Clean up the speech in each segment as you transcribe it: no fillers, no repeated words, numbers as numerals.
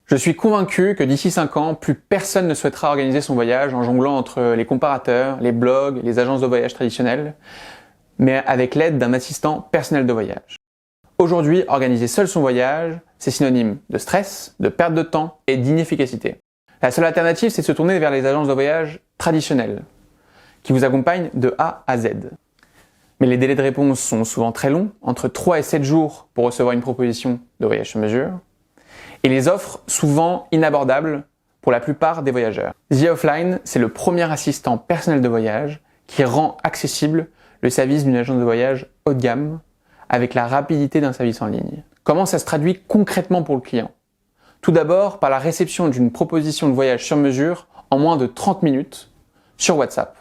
Je suis convaincu que d'ici 5 ans, plus personne ne souhaitera organiser son voyage en jonglant entre les comparateurs, les blogs, les agences de voyage traditionnelles, mais avec l'aide d'un assistant personnel de voyage. Aujourd'hui, organiser seul son voyage, c'est synonyme de stress, de perte de temps et d'inefficacité. La seule alternative, c'est de se tourner vers les agences de voyage traditionnelles, qui vous accompagnent de A à Z. Mais les délais de réponse sont souvent très longs, entre 3 et 7 jours pour recevoir une proposition de voyage sur mesure, et les offres souvent inabordables pour la plupart des voyageurs. The Offline, c'est le premier assistant personnel de voyage qui rend accessible le service d'une agence de voyage haut de gamme avec la rapidité d'un service en ligne. Comment ça se traduit concrètement pour le client? Tout d'abord par la réception d'une proposition de voyage sur mesure en moins de 30 minutes sur WhatsApp.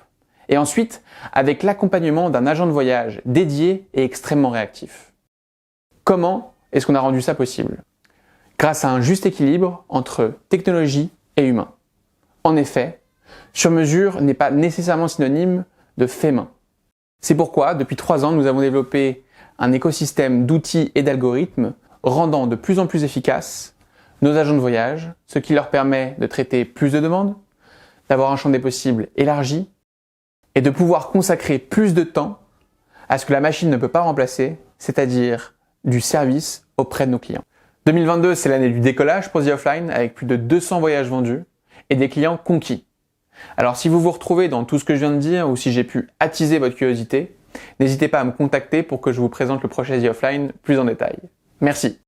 Et ensuite avec l'accompagnement d'un agent de voyage dédié et extrêmement réactif. Comment est-ce qu'on a rendu ça possible? Grâce à un juste équilibre entre technologie et humain. En effet, sur mesure n'est pas nécessairement synonyme de fait main. C'est pourquoi, depuis 3 ans, nous avons développé un écosystème d'outils et d'algorithmes rendant de plus en plus efficaces nos agents de voyage, ce qui leur permet de traiter plus de demandes, d'avoir un champ des possibles élargi et de pouvoir consacrer plus de temps à ce que la machine ne peut pas remplacer, c'est-à-dire du service auprès de nos clients. 2022, c'est l'année du décollage pour The Offline avec plus de 200 voyages vendus et des clients conquis. Alors si vous vous retrouvez dans tout ce que je viens de dire ou si j'ai pu attiser votre curiosité, n'hésitez pas à me contacter pour que je vous présente le prochain The Offline plus en détail. Merci.